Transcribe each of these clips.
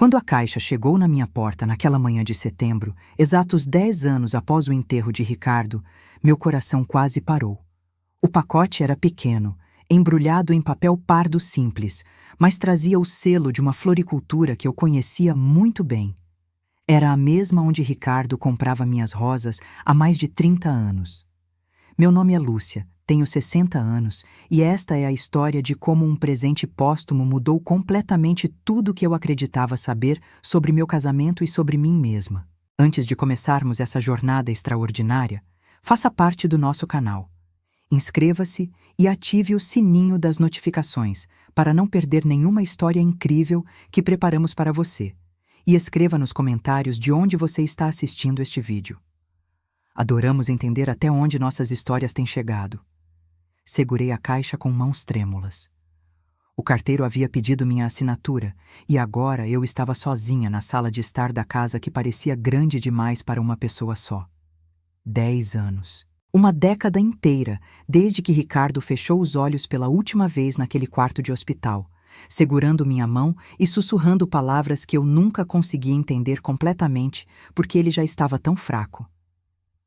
Quando a caixa chegou na minha porta naquela manhã de setembro, exatos 10 anos após o enterro de Ricardo, meu coração quase parou. O pacote era pequeno, embrulhado em papel pardo simples, mas trazia o selo de uma floricultura que eu conhecia muito bem. Era a mesma onde Ricardo comprava minhas rosas há mais de 30 anos. Meu nome é Lúcia, tenho 60 anos e esta é a história de como um presente póstumo mudou completamente tudo o que eu acreditava saber sobre meu casamento e sobre mim mesma. Antes de começarmos essa jornada extraordinária, faça parte do nosso canal. Inscreva-se e ative o sininho das notificações para não perder nenhuma história incrível que preparamos para você. E escreva nos comentários de onde você está assistindo este vídeo. Adoramos entender até onde nossas histórias têm chegado. Segurei a caixa com mãos trêmulas. O carteiro havia pedido minha assinatura e agora eu estava sozinha na sala de estar da casa que parecia grande demais para uma pessoa só. 10 anos. Uma década inteira, desde que Ricardo fechou os olhos pela última vez naquele quarto de hospital, segurando minha mão e sussurrando palavras que eu nunca conseguia entender completamente porque ele já estava tão fraco.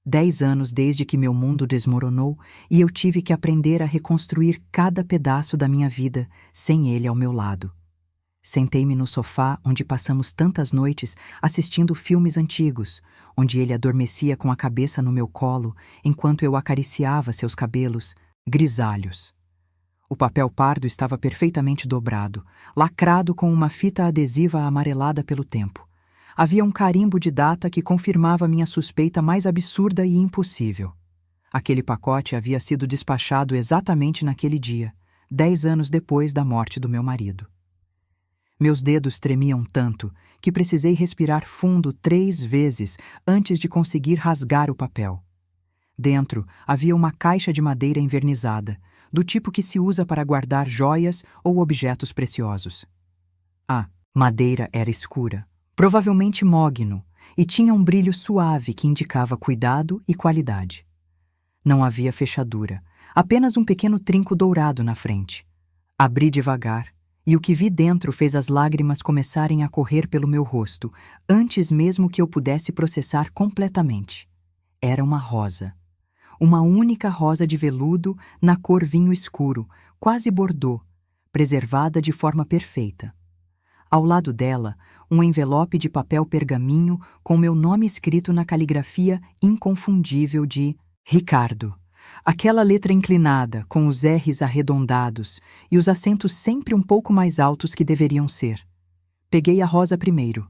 10 anos desde que meu mundo desmoronou e eu tive que aprender a reconstruir cada pedaço da minha vida sem ele ao meu lado. Sentei-me no sofá onde passamos tantas noites assistindo filmes antigos, onde ele adormecia com a cabeça no meu colo enquanto eu acariciava seus cabelos grisalhos. O papel pardo estava perfeitamente dobrado, lacrado com uma fita adesiva amarelada pelo tempo. Havia um carimbo de data que confirmava minha suspeita mais absurda e impossível. Aquele pacote havia sido despachado exatamente naquele dia, 10 anos depois da morte do meu marido. Meus dedos tremiam tanto que precisei respirar fundo 3 vezes antes de conseguir rasgar o papel. Dentro havia uma caixa de madeira envernizada, do tipo que se usa para guardar joias ou objetos preciosos. A madeira era escura, provavelmente mogno, e tinha um brilho suave que indicava cuidado e qualidade. Não havia fechadura, apenas um pequeno trinco dourado na frente. Abri devagar, e o que vi dentro fez as lágrimas começarem a correr pelo meu rosto, antes mesmo que eu pudesse processar completamente. Era uma rosa. Uma única rosa de veludo na cor vinho escuro, quase bordô, preservada de forma perfeita. Ao lado dela, um envelope de papel pergaminho com meu nome escrito na caligrafia inconfundível de Ricardo. Aquela letra inclinada, com os R's arredondados e os acentos sempre um pouco mais altos que deveriam ser. Peguei a rosa primeiro.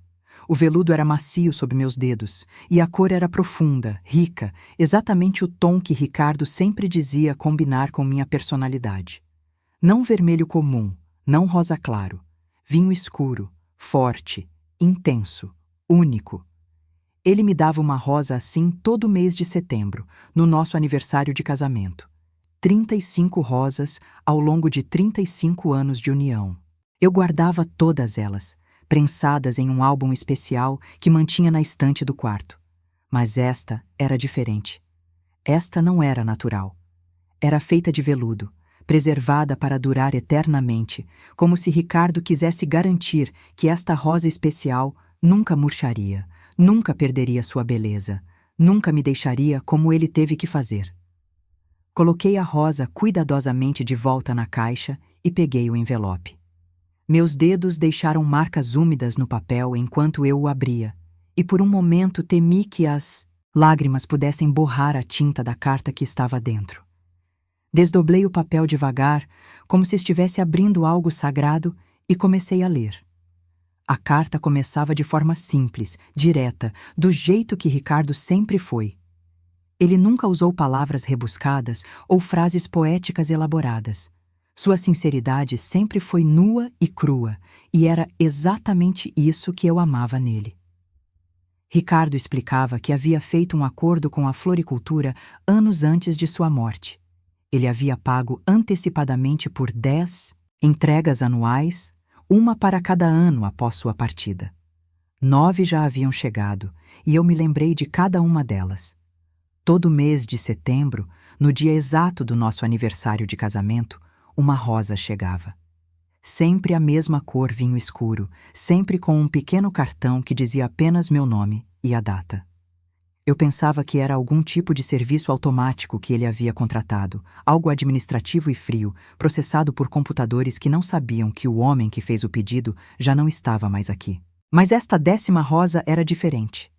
O veludo era macio sob meus dedos, e a cor era profunda, rica, exatamente o tom que Ricardo sempre dizia combinar com minha personalidade. Não vermelho comum, não rosa claro. Vinho escuro, forte, intenso, único. Ele me dava uma rosa assim todo mês de setembro, no nosso aniversário de casamento. 35 rosas ao longo de 35 anos de união. Eu guardava todas elas, prensadas em um álbum especial que mantinha na estante do quarto. Mas esta era diferente. Esta não era natural. Era feita de veludo, preservada para durar eternamente, como se Ricardo quisesse garantir que esta rosa especial nunca murcharia, nunca perderia sua beleza, nunca me deixaria como ele teve que fazer. Coloquei a rosa cuidadosamente de volta na caixa e peguei o envelope. Meus dedos deixaram marcas úmidas no papel enquanto eu o abria, e por um momento temi que as lágrimas pudessem borrar a tinta da carta que estava dentro. Desdoblei o papel devagar, como se estivesse abrindo algo sagrado, e comecei a ler. A carta começava de forma simples, direta, do jeito que Ricardo sempre foi. Ele nunca usou palavras rebuscadas ou frases poéticas elaboradas. Sua sinceridade sempre foi nua e crua, e era exatamente isso que eu amava nele. Ricardo explicava que havia feito um acordo com a floricultura anos antes de sua morte. Ele havia pago antecipadamente por 10 entregas anuais, uma para cada ano após sua partida. 9 já haviam chegado, e eu me lembrei de cada uma delas. Todo mês de setembro, no dia exato do nosso aniversário de casamento, uma rosa chegava. Sempre a mesma cor vinho escuro, sempre com um pequeno cartão que dizia apenas meu nome e a data. Eu pensava que era algum tipo de serviço automático que ele havia contratado, algo administrativo e frio, processado por computadores que não sabiam que o homem que fez o pedido já não estava mais aqui. Mas esta 10ª rosa era diferente.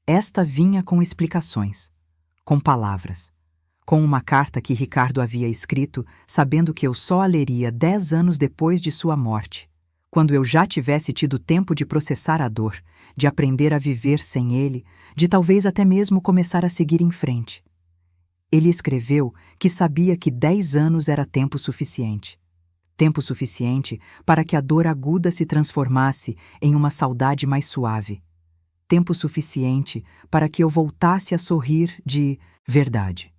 Esta vinha com explicações, com palavras, com uma carta que Ricardo havia escrito, sabendo que eu só a leria 10 anos depois de sua morte, quando eu já tivesse tido tempo de processar a dor, de aprender a viver sem ele, de talvez até mesmo começar a seguir em frente. Ele escreveu que sabia que 10 anos era tempo suficiente. Tempo suficiente para que a dor aguda se transformasse em uma saudade mais suave. Tempo suficiente para que eu voltasse a sorrir de verdade.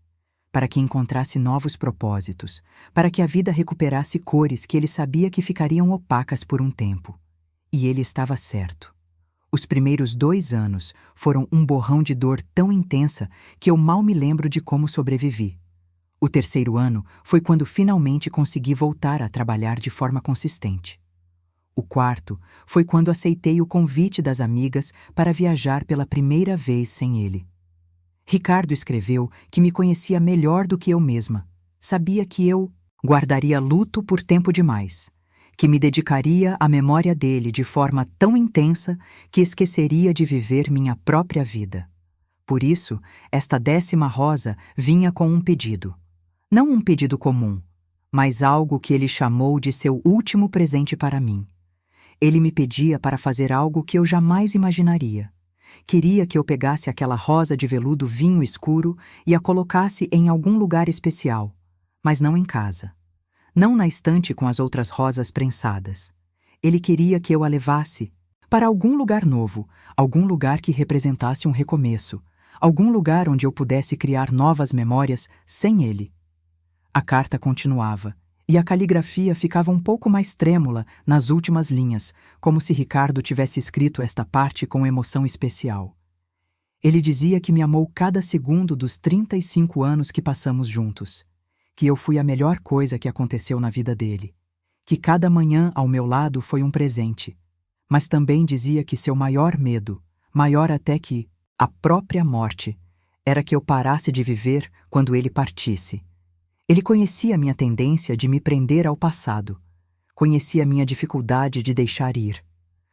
Para que encontrasse novos propósitos, para que a vida recuperasse cores que ele sabia que ficariam opacas por um tempo. E ele estava certo. Os primeiros 2 anos foram um borrão de dor tão intensa que eu mal me lembro de como sobrevivi. O 3º ano foi quando finalmente consegui voltar a trabalhar de forma consistente. O 4º foi quando aceitei o convite das amigas para viajar pela primeira vez sem ele. Ricardo escreveu que me conhecia melhor do que eu mesma. Sabia que eu guardaria luto por tempo demais, que me dedicaria à memória dele de forma tão intensa que esqueceria de viver minha própria vida. Por isso, esta 10ª rosa vinha com um pedido. Não um pedido comum, mas algo que ele chamou de seu último presente para mim. Ele me pedia para fazer algo que eu jamais imaginaria. Queria que eu pegasse aquela rosa de veludo vinho escuro e a colocasse em algum lugar especial, mas não em casa. Não na estante com as outras rosas prensadas. Ele queria que eu a levasse para algum lugar novo, algum lugar que representasse um recomeço, algum lugar onde eu pudesse criar novas memórias sem ele. A carta continuava, e a caligrafia ficava um pouco mais trêmula nas últimas linhas, como se Ricardo tivesse escrito esta parte com emoção especial. Ele dizia que me amou cada segundo dos 35 anos que passamos juntos, que eu fui a melhor coisa que aconteceu na vida dele, que cada manhã ao meu lado foi um presente, mas também dizia que seu maior medo, maior até que a própria morte, era que eu parasse de viver quando ele partisse. Ele conhecia minha tendência de me prender ao passado, conhecia minha dificuldade de deixar ir,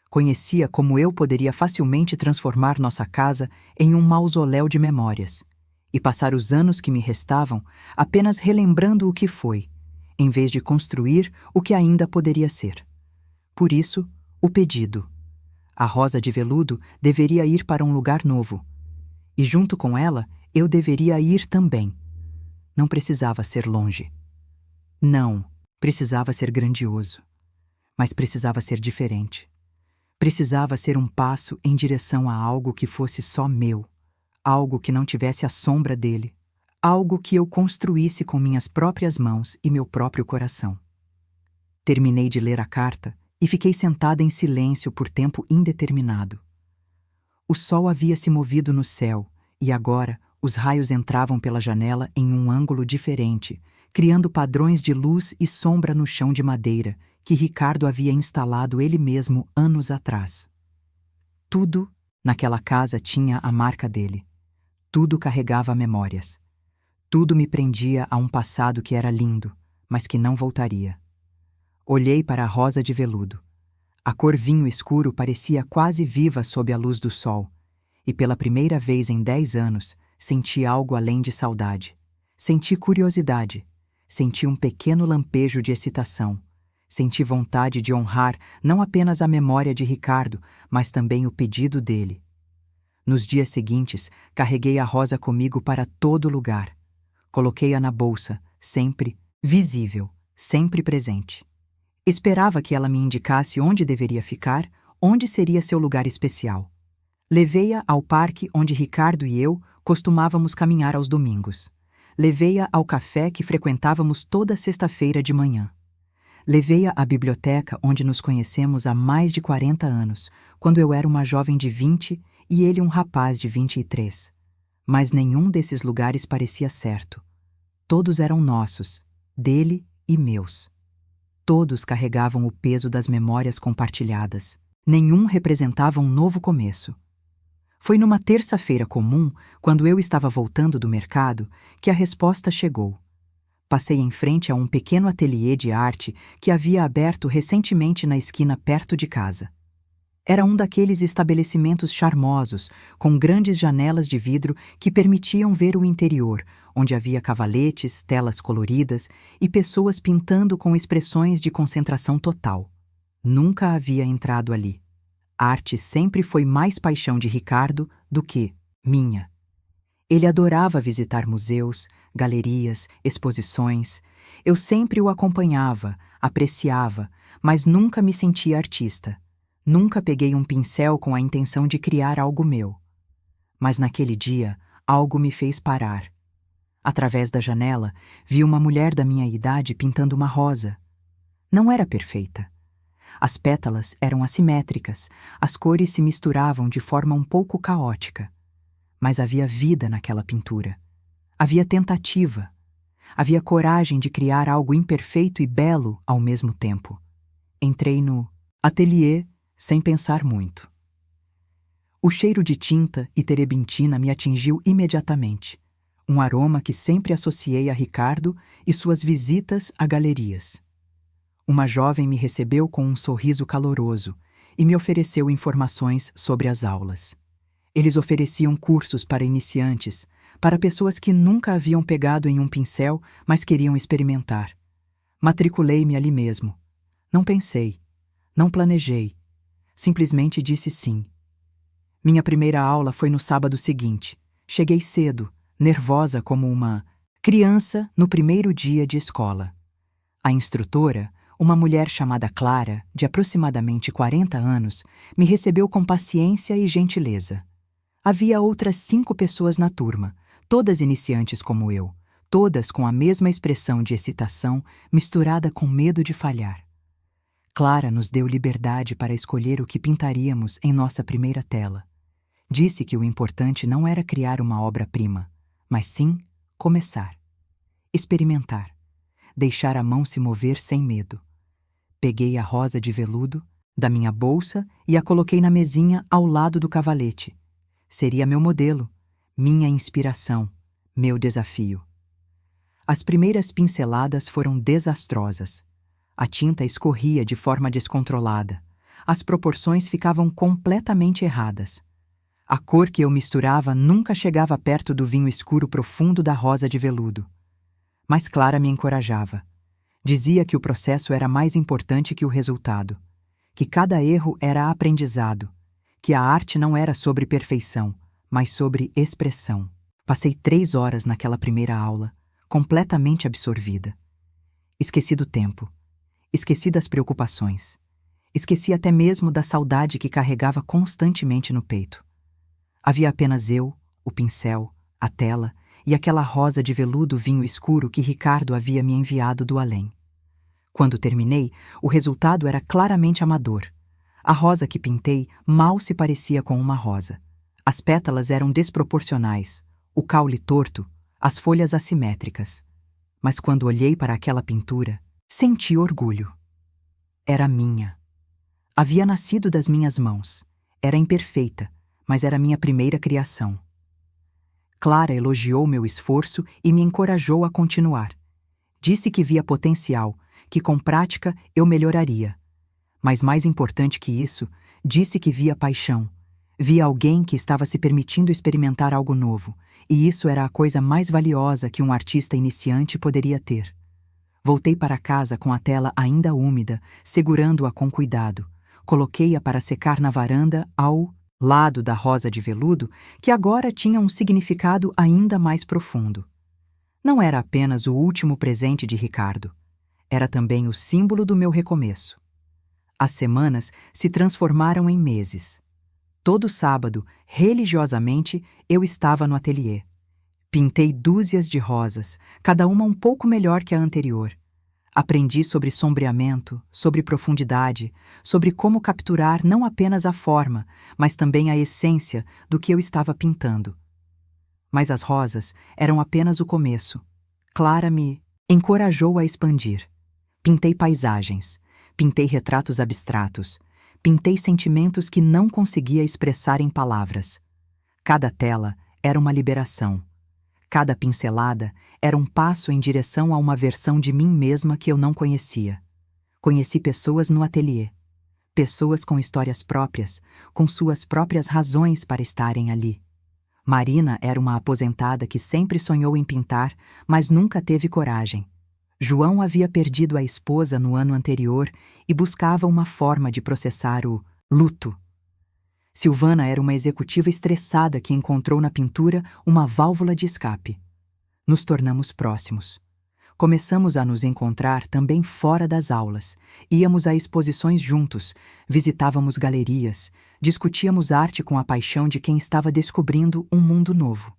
conhecia como eu poderia facilmente transformar nossa casa em um mausoléu de memórias, e passar os anos que me restavam apenas relembrando o que foi, em vez de construir o que ainda poderia ser. Por isso, o pedido. A rosa de veludo deveria ir para um lugar novo. E junto com ela, eu deveria ir também. Não precisava ser longe. Não, precisava ser grandioso. Mas precisava ser diferente. Precisava ser um passo em direção a algo que fosse só meu. Algo que não tivesse a sombra dele, algo que eu construísse com minhas próprias mãos e meu próprio coração. Terminei de ler a carta e fiquei sentada em silêncio por tempo indeterminado. O sol havia se movido no céu e agora os raios entravam pela janela em um ângulo diferente, criando padrões de luz e sombra no chão de madeira que Ricardo havia instalado ele mesmo anos atrás. Tudo naquela casa tinha a marca dele. Tudo carregava memórias. Tudo me prendia a um passado que era lindo, mas que não voltaria. Olhei para a rosa de veludo. A cor vinho escuro parecia quase viva sob a luz do sol, e pela primeira vez em 10 anos, senti algo além de saudade. Senti curiosidade. Senti um pequeno lampejo de excitação. Senti vontade de honrar não apenas a memória de Ricardo, mas também o pedido dele. Nos dias seguintes, carreguei a rosa comigo para todo lugar. Coloquei-a na bolsa, sempre visível, sempre presente. Esperava que ela me indicasse onde deveria ficar, onde seria seu lugar especial. Levei-a ao parque onde Ricardo e eu costumávamos caminhar aos domingos. Levei-a ao café que frequentávamos toda sexta-feira de manhã. Levei-a à biblioteca onde nos conhecemos há mais de 40 anos, quando eu era uma jovem de 20 e ele um rapaz de 23. Mas nenhum desses lugares parecia certo. Todos eram nossos, dele e meus. Todos carregavam o peso das memórias compartilhadas. Nenhum representava um novo começo. Foi numa terça-feira comum, quando eu estava voltando do mercado, que a resposta chegou. Passei em frente a um pequeno ateliê de arte que havia aberto recentemente na esquina perto de casa. Era um daqueles estabelecimentos charmosos, com grandes janelas de vidro que permitiam ver o interior, onde havia cavaletes, telas coloridas e pessoas pintando com expressões de concentração total. Nunca havia entrado ali. A arte sempre foi mais paixão de Ricardo do que minha. Ele adorava visitar museus, galerias, exposições. Eu sempre o acompanhava, apreciava, mas nunca me sentia artista. Nunca peguei um pincel com a intenção de criar algo meu. Mas naquele dia, algo me fez parar. Através da janela, vi uma mulher da minha idade pintando uma rosa. Não era perfeita. As pétalas eram assimétricas, as cores se misturavam de forma um pouco caótica. Mas havia vida naquela pintura. Havia tentativa. Havia coragem de criar algo imperfeito e belo ao mesmo tempo. Entrei no ateliê sem pensar muito. O cheiro de tinta e terebintina me atingiu imediatamente, um aroma que sempre associei a Ricardo e suas visitas a galerias. Uma jovem me recebeu com um sorriso caloroso e me ofereceu informações sobre as aulas. Eles ofereciam cursos para iniciantes, para pessoas que nunca haviam pegado em um pincel, mas queriam experimentar. Matriculei-me ali mesmo. Não pensei, não planejei. Simplesmente disse sim. Minha primeira aula foi no sábado seguinte. Cheguei cedo, nervosa como uma criança no primeiro dia de escola. A instrutora, uma mulher chamada Clara, de aproximadamente 40 anos, me recebeu com paciência e gentileza. Havia outras 5 pessoas na turma, todas iniciantes como eu, todas com a mesma expressão de excitação misturada com medo de falhar. Clara nos deu liberdade para escolher o que pintaríamos em nossa primeira tela. Disse que o importante não era criar uma obra-prima, mas sim começar. Experimentar. Deixar a mão se mover sem medo. Peguei a rosa de veludo da minha bolsa e a coloquei na mesinha ao lado do cavalete. Seria meu modelo, minha inspiração, meu desafio. As primeiras pinceladas foram desastrosas. A tinta escorria de forma descontrolada. As proporções ficavam completamente erradas. A cor que eu misturava nunca chegava perto do vinho escuro profundo da rosa de veludo. Mas Clara me encorajava. Dizia que o processo era mais importante que o resultado, que cada erro era aprendizado, que a arte não era sobre perfeição, mas sobre expressão. Passei 3 horas naquela primeira aula, completamente absorvida. Esqueci do tempo. Esqueci das preocupações. Esqueci até mesmo da saudade que carregava constantemente no peito. Havia apenas eu, o pincel, a tela e aquela rosa de veludo vinho escuro que Ricardo havia me enviado do além. Quando terminei, o resultado era claramente amador. A rosa que pintei mal se parecia com uma rosa. As pétalas eram desproporcionais, o caule torto, as folhas assimétricas. Mas quando olhei para aquela pintura, senti orgulho. Era minha. Havia nascido das minhas mãos. Era imperfeita, mas era minha primeira criação. Clara elogiou meu esforço e me encorajou a continuar. Disse que via potencial, que com prática eu melhoraria. Mas mais importante que isso, disse que via paixão. Via alguém que estava se permitindo experimentar algo novo, e isso era a coisa mais valiosa que um artista iniciante poderia ter. Voltei para casa com a tela ainda úmida, segurando-a com cuidado. Coloquei-a para secar na varanda ao lado da rosa de veludo, que agora tinha um significado ainda mais profundo. Não era apenas o último presente de Ricardo. Era também o símbolo do meu recomeço. As semanas se transformaram em meses. Todo sábado, religiosamente, eu estava no ateliê. Pintei dúzias de rosas, cada uma um pouco melhor que a anterior. Aprendi sobre sombreamento, sobre profundidade, sobre como capturar não apenas a forma, mas também a essência do que eu estava pintando. Mas as rosas eram apenas o começo. Clara me encorajou a expandir. Pintei paisagens, pintei retratos abstratos, pintei sentimentos que não conseguia expressar em palavras. Cada tela era uma liberação. Cada pincelada era um passo em direção a uma versão de mim mesma que eu não conhecia. Conheci pessoas no ateliê. Pessoas com histórias próprias, com suas próprias razões para estarem ali. Marina era uma aposentada que sempre sonhou em pintar, mas nunca teve coragem. João havia perdido a esposa no ano anterior e buscava uma forma de processar o luto. Silvana era uma executiva estressada que encontrou na pintura uma válvula de escape. Nos tornamos próximos. Começamos a nos encontrar também fora das aulas. Íamos a exposições juntos, visitávamos galerias, discutíamos arte com a paixão de quem estava descobrindo um mundo novo.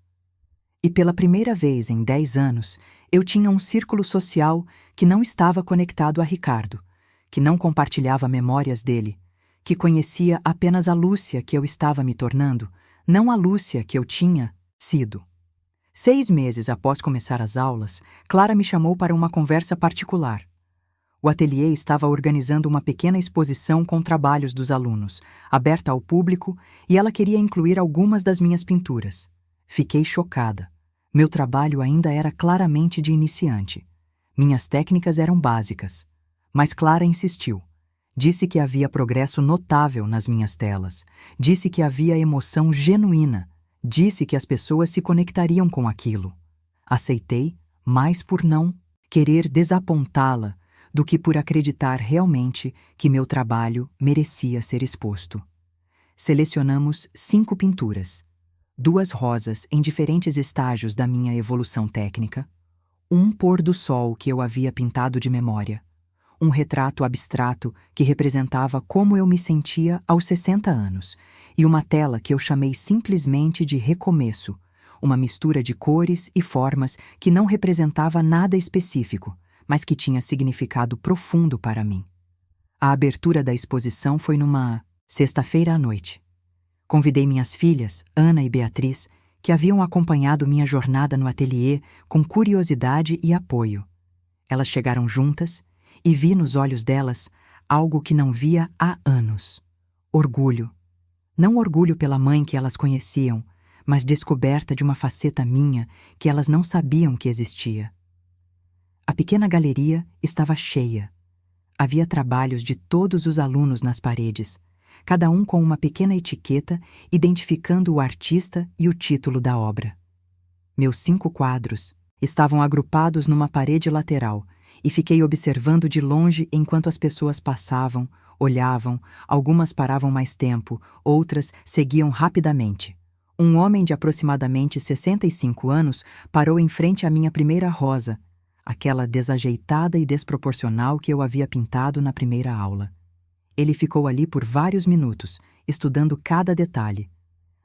E pela primeira vez em 10 anos, eu tinha um círculo social que não estava conectado a Ricardo, que não compartilhava memórias dele, que conhecia apenas a Lúcia que eu estava me tornando, não a Lúcia que eu tinha sido. 6 meses após começar as aulas, Clara me chamou para uma conversa particular. O ateliê estava organizando uma pequena exposição com trabalhos dos alunos, aberta ao público, e ela queria incluir algumas das minhas pinturas. Fiquei chocada. Meu trabalho ainda era claramente de iniciante. Minhas técnicas eram básicas. Mas Clara insistiu. Disse que havia progresso notável nas minhas telas. Disse que havia emoção genuína. Disse que as pessoas se conectariam com aquilo. Aceitei, mais por não querer desapontá-la do que por acreditar realmente que meu trabalho merecia ser exposto. Selecionamos 5 pinturas. 2 rosas em diferentes estágios da minha evolução técnica, um pôr do sol que eu havia pintado de memória, um retrato abstrato que representava como eu me sentia aos 60 anos, e uma tela que eu chamei simplesmente de recomeço, uma mistura de cores e formas que não representava nada específico, mas que tinha significado profundo para mim. A abertura da exposição foi numa sexta-feira à noite. Convidei minhas filhas, Ana e Beatriz, que haviam acompanhado minha jornada no ateliê com curiosidade e apoio. Elas chegaram juntas e vi nos olhos delas algo que não via há anos. Orgulho. Não orgulho pela mãe que elas conheciam, mas descoberta de uma faceta minha que elas não sabiam que existia. A pequena galeria estava cheia. Havia trabalhos de todos os alunos nas paredes, cada um com uma pequena etiqueta identificando o artista e o título da obra. Meus 5 quadros estavam agrupados numa parede lateral e fiquei observando de longe enquanto as pessoas passavam, olhavam, algumas paravam mais tempo, outras seguiam rapidamente. Um homem de aproximadamente 65 anos parou em frente à minha primeira rosa, aquela desajeitada e desproporcional que eu havia pintado na primeira aula. Ele ficou ali por vários minutos, estudando cada detalhe.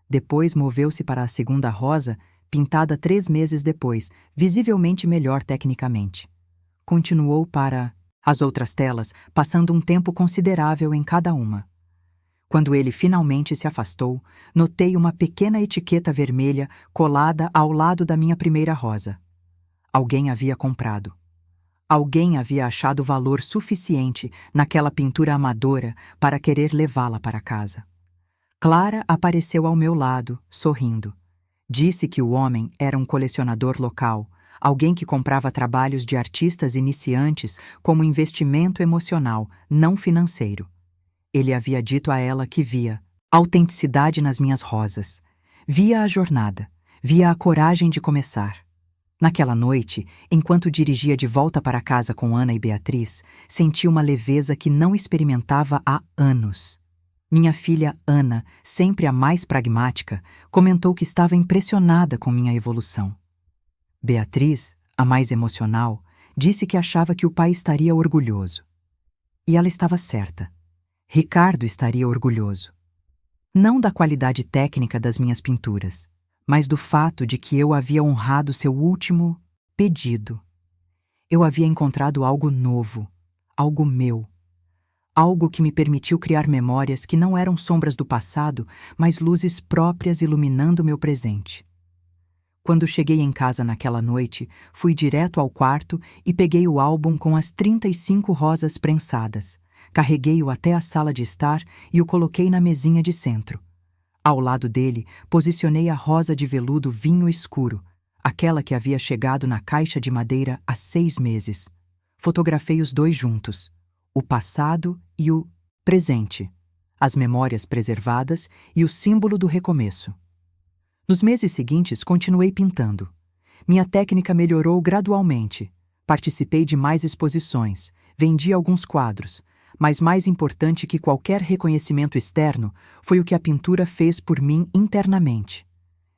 Depois moveu-se para a segunda rosa, pintada 3 meses depois, visivelmente melhor tecnicamente. Continuou para as outras telas, passando um tempo considerável em cada uma. Quando ele finalmente se afastou, notei uma pequena etiqueta vermelha colada ao lado da minha primeira rosa. Alguém havia comprado. Alguém havia achado valor suficiente naquela pintura amadora para querer levá-la para casa. Clara apareceu ao meu lado, sorrindo. Disse que o homem era um colecionador local, alguém que comprava trabalhos de artistas iniciantes como investimento emocional, não financeiro. Ele havia dito a ela que via autenticidade nas minhas rosas. Via a jornada, via a coragem de começar. Naquela noite, enquanto dirigia de volta para casa com Ana e Beatriz, senti uma leveza que não experimentava há anos. Minha filha Ana, sempre a mais pragmática, comentou que estava impressionada com minha evolução. Beatriz, a mais emocional, disse que achava que o pai estaria orgulhoso. E ela estava certa. Ricardo estaria orgulhoso. Não da qualidade técnica das minhas pinturas, mas do fato de que eu havia honrado seu último pedido. Eu havia encontrado algo novo, algo meu, algo que me permitiu criar memórias que não eram sombras do passado, mas luzes próprias iluminando meu presente. Quando cheguei em casa naquela noite, fui direto ao quarto e peguei o álbum com as 35 rosas prensadas. Carreguei-o até a sala de estar e o coloquei na mesinha de centro. Ao lado dele, posicionei a rosa de veludo vinho escuro, aquela que havia chegado na caixa de madeira há 6 meses. Fotografei os dois juntos, o passado e o presente, as memórias preservadas e o símbolo do recomeço. Nos meses seguintes, continuei pintando. Minha técnica melhorou gradualmente. Participei de mais exposições, vendi alguns quadros, mas mais importante que qualquer reconhecimento externo foi o que a pintura fez por mim internamente.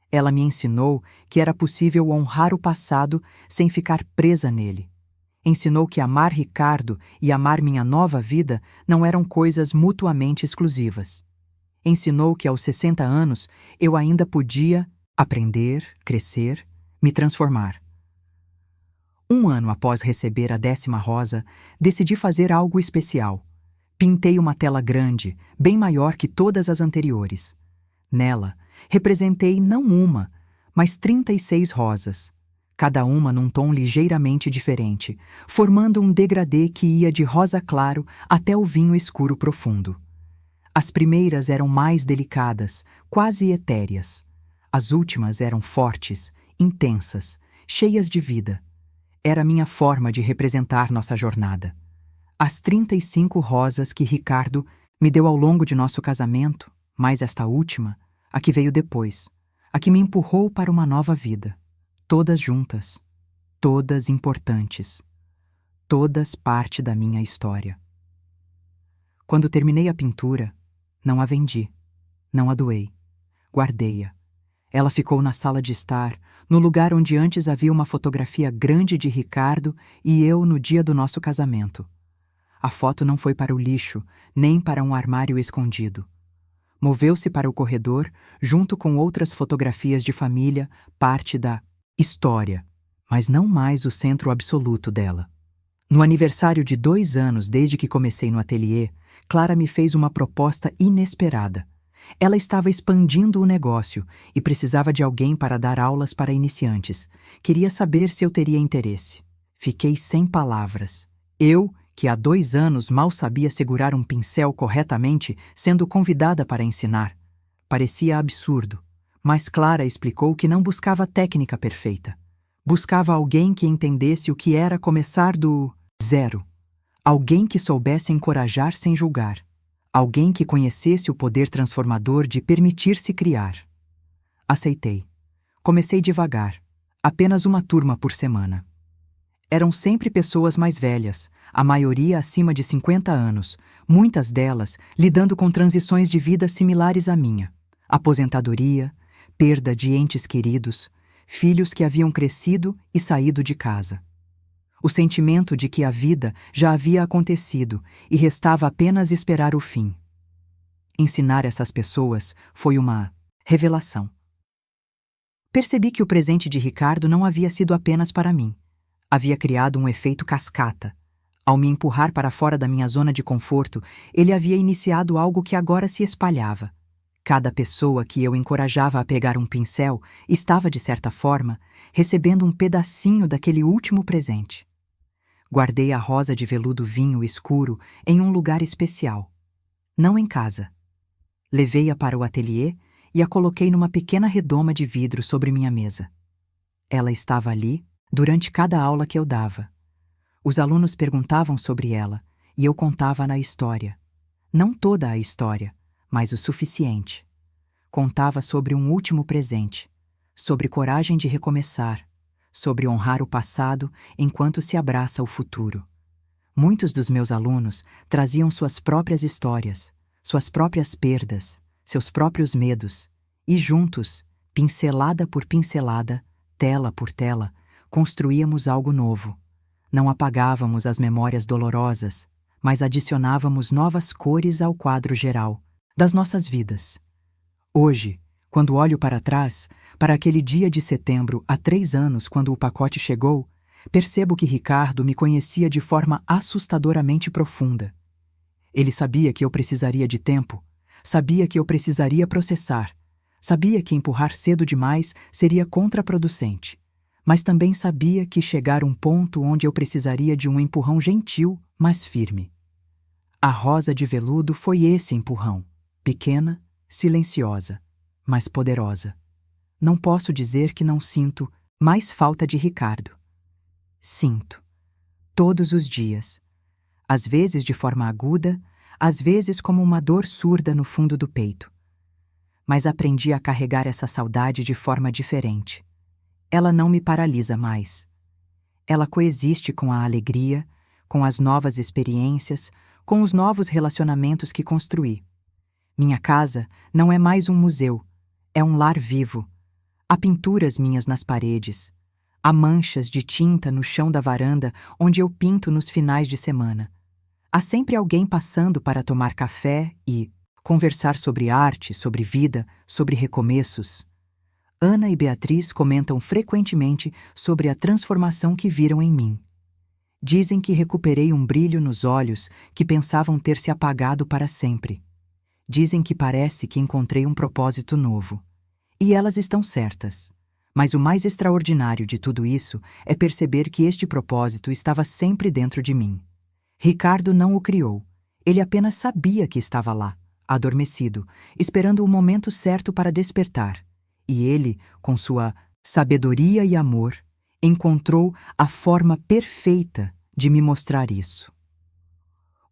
Ela me ensinou que era possível honrar o passado sem ficar presa nele. Ensinou que amar Ricardo e amar minha nova vida não eram coisas mutuamente exclusivas. Ensinou que aos 60 anos eu ainda podia aprender, crescer, me transformar. 1 ano após receber a 10ª rosa, decidi fazer algo especial. Pintei uma tela grande, bem maior que todas as anteriores. Nela, representei não uma, mas 36 rosas, cada uma num tom ligeiramente diferente, formando um degradê que ia de rosa claro até o vinho escuro profundo. As primeiras eram mais delicadas, quase etéreas. As últimas eram fortes, intensas, cheias de vida. Era minha forma de representar nossa jornada. As 35 rosas que Ricardo me deu ao longo de nosso casamento, mais esta última, a que veio depois, a que me empurrou para uma nova vida. Todas juntas, todas importantes, todas parte da minha história. Quando terminei a pintura, não a vendi, não a doei, guardei-a. Ela ficou na sala de estar, no lugar onde antes havia uma fotografia grande de Ricardo e eu no dia do nosso casamento. A foto não foi para o lixo, nem para um armário escondido. Moveu-se para o corredor, junto com outras fotografias de família, parte da história, mas não mais o centro absoluto dela. No aniversário de 2 anos desde que comecei no ateliê, Clara me fez uma proposta inesperada. Ela estava expandindo o negócio e precisava de alguém para dar aulas para iniciantes. Queria saber se eu teria interesse. Fiquei sem palavras. Eu, que há 2 anos mal sabia segurar um pincel corretamente, sendo convidada para ensinar. Parecia absurdo, mas Clara explicou que não buscava técnica perfeita. Buscava alguém que entendesse o que era começar do zero. Alguém que soubesse encorajar sem julgar. Alguém que conhecesse o poder transformador de permitir-se criar. Aceitei. Comecei devagar, apenas uma turma por semana. Eram sempre pessoas mais velhas, a maioria acima de 50 anos, muitas delas lidando com transições de vida similares à minha. Aposentadoria, perda de entes queridos, filhos que haviam crescido e saído de casa. O sentimento de que a vida já havia acontecido e restava apenas esperar o fim. Ensinar essas pessoas foi uma revelação. Percebi que o presente de Ricardo não havia sido apenas para mim. Havia criado um efeito cascata. Ao me empurrar para fora da minha zona de conforto, ele havia iniciado algo que agora se espalhava. Cada pessoa que eu encorajava a pegar um pincel estava, de certa forma, recebendo um pedacinho daquele último presente. Guardei a rosa de veludo vinho escuro em um lugar especial. Não em casa. Levei-a para o ateliê e a coloquei numa pequena redoma de vidro sobre minha mesa. Ela estava ali durante cada aula que eu dava. Os alunos perguntavam sobre ela e eu contava na história. Não toda a história, mas o suficiente. Contava sobre um último presente, sobre coragem de recomeçar, sobre honrar o passado enquanto se abraça o futuro. Muitos dos meus alunos traziam suas próprias histórias, suas próprias perdas, seus próprios medos, e juntos, pincelada por pincelada, tela por tela, construíamos algo novo. Não apagávamos as memórias dolorosas, mas adicionávamos novas cores ao quadro geral das nossas vidas. Hoje, quando olho para trás, para aquele dia de setembro há 3 anos, quando o pacote chegou, percebo que Ricardo me conhecia de forma assustadoramente profunda. Ele sabia que eu precisaria de tempo, sabia que eu precisaria processar, Sabia que empurrar cedo demais seria contraproducente, mas também sabia que chegar um ponto onde eu precisaria de um empurrão gentil, mas firme. A rosa de veludo foi esse empurrão, pequena, silenciosa, mas poderosa. Não posso dizer que não sinto mais falta de Ricardo. Sinto. Todos os dias. Às vezes de forma aguda, às vezes como uma dor surda no fundo do peito. Mas aprendi a carregar essa saudade de forma diferente. Ela não me paralisa mais. Ela coexiste com a alegria, com as novas experiências, com os novos relacionamentos que construí. Minha casa não é mais um museu, é um lar vivo. Há pinturas minhas nas paredes. Há manchas de tinta no chão da varanda onde eu pinto nos finais de semana. Há sempre alguém passando para tomar café e conversar sobre arte, sobre vida, sobre recomeços. Ana e Beatriz comentam frequentemente sobre a transformação que viram em mim. Dizem que recuperei um brilho nos olhos que pensavam ter se apagado para sempre. Dizem que parece que encontrei um propósito novo. E elas estão certas. Mas o mais extraordinário de tudo isso é perceber que este propósito estava sempre dentro de mim. Ricardo não o criou. Ele apenas sabia que estava lá, adormecido, esperando o momento certo para despertar. E ele, com sua sabedoria e amor, encontrou a forma perfeita de me mostrar isso.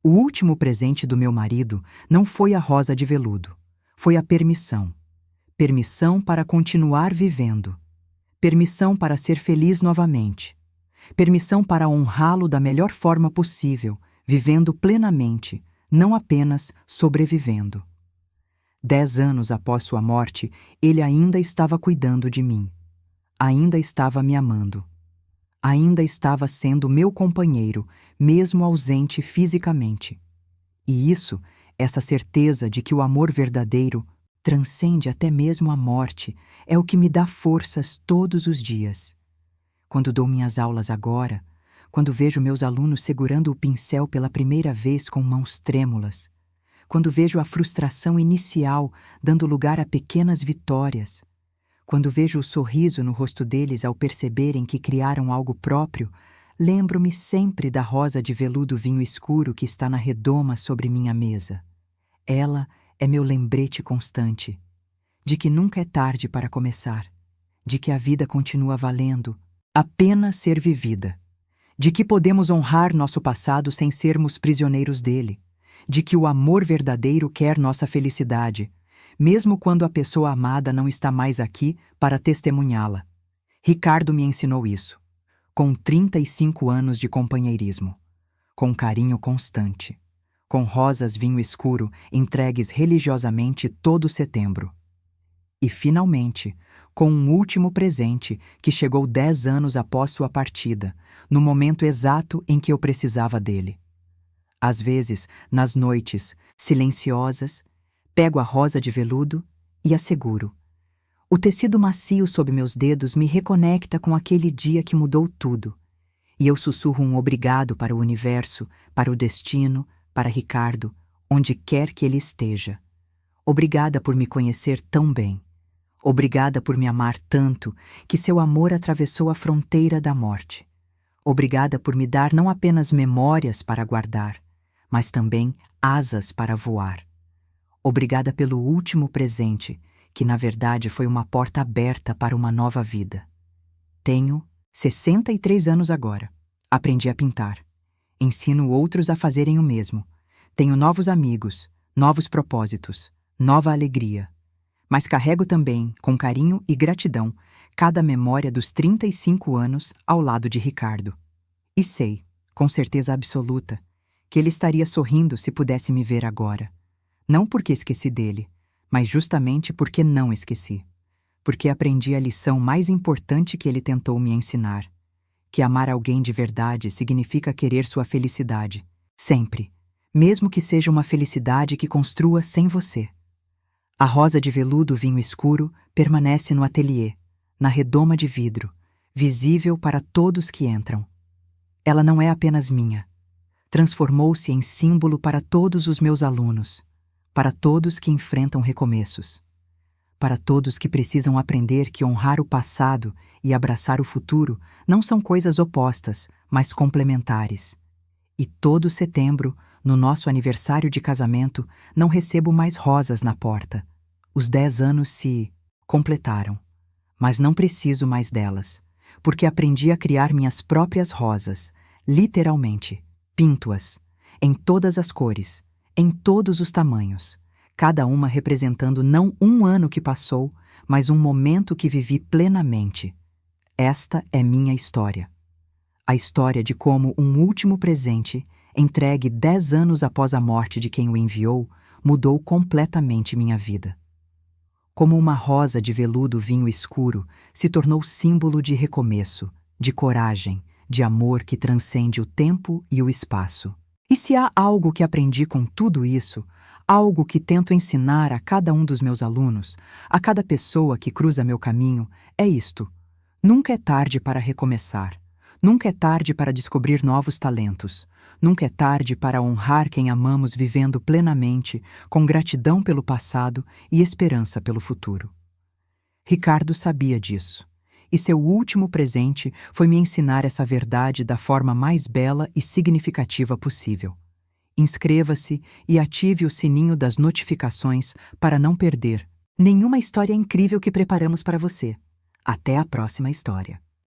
O último presente do meu marido não foi a rosa de veludo, foi a permissão. Permissão para continuar vivendo. Permissão para ser feliz novamente. Permissão para honrá-lo da melhor forma possível, vivendo plenamente, não apenas sobrevivendo. 10 anos após sua morte, ele ainda estava cuidando de mim. Ainda estava me amando. Ainda estava sendo meu companheiro, mesmo ausente fisicamente. E isso, essa certeza de que o amor verdadeiro transcende até mesmo a morte, é o que me dá forças todos os dias. Quando dou minhas aulas agora, quando vejo meus alunos segurando o pincel pela primeira vez com mãos trêmulas, quando vejo a frustração inicial dando lugar a pequenas vitórias, quando vejo o sorriso no rosto deles ao perceberem que criaram algo próprio, lembro-me sempre da rosa de veludo vinho escuro que está na redoma sobre minha mesa. Ela é meu lembrete constante, de que nunca é tarde para começar, de que a vida continua valendo, apenas ser vivida, de que podemos honrar nosso passado sem sermos prisioneiros dele, de que o amor verdadeiro quer nossa felicidade, mesmo quando a pessoa amada não está mais aqui para testemunhá-la. Ricardo me ensinou isso, com 35 anos de companheirismo, com carinho constante, com rosas vinho escuro entregues religiosamente todo setembro. E, finalmente, com um último presente que chegou 10 anos após sua partida, no momento exato em que eu precisava dele. Às vezes, nas noites, silenciosas, pego a rosa de veludo e a seguro. O tecido macio sob meus dedos me reconecta com aquele dia que mudou tudo. E eu sussurro um obrigado para o universo, para o destino, para Ricardo, onde quer que ele esteja. Obrigada por me conhecer tão bem. Obrigada por me amar tanto que seu amor atravessou a fronteira da morte. Obrigada por me dar não apenas memórias para guardar, mas também asas para voar. Obrigada pelo último presente, que na verdade foi uma porta aberta para uma nova vida. Tenho 63 anos agora. Aprendi a pintar. Ensino outros a fazerem o mesmo. Tenho novos amigos, novos propósitos, nova alegria. Mas carrego também, com carinho e gratidão, cada memória dos 35 anos ao lado de Ricardo. E sei, com certeza absoluta, que ele estaria sorrindo se pudesse me ver agora. Não porque esqueci dele, mas justamente porque não esqueci. Porque aprendi a lição mais importante que ele tentou me ensinar. Que amar alguém de verdade significa querer sua felicidade. Sempre. Mesmo que seja uma felicidade que construa sem você. A rosa de veludo vinho escuro permanece no ateliê, na redoma de vidro, visível para todos que entram. Ela não é apenas minha. Transformou-se em símbolo para todos os meus alunos, para todos que enfrentam recomeços. para todos que precisam aprender que honrar o passado e abraçar o futuro não são coisas opostas, mas complementares. E todo setembro, no nosso aniversário de casamento, não recebo mais rosas na porta. Os 10 anos se completaram, mas não preciso mais delas, porque aprendi a criar minhas próprias rosas, literalmente, pinto-as, em todas as cores, em todos os tamanhos, cada uma representando não um ano que passou, mas um momento que vivi plenamente. Esta é minha história. A história de como um último presente, entregue 10 anos após a morte de quem o enviou, mudou completamente minha vida. Como uma rosa de veludo vinho escuro, se tornou símbolo de recomeço, de coragem, de amor que transcende o tempo e o espaço. E se há algo que aprendi com tudo isso, algo que tento ensinar a cada um dos meus alunos, a cada pessoa que cruza meu caminho, é isto: nunca é tarde para recomeçar. Nunca é tarde para descobrir novos talentos. Nunca é tarde para honrar quem amamos vivendo plenamente, com gratidão pelo passado e esperança pelo futuro. Ricardo sabia disso, e seu último presente foi me ensinar essa verdade da forma mais bela e significativa possível. Inscreva-se e ative o sininho das notificações para não perder nenhuma história incrível que preparamos para você. Até a próxima história.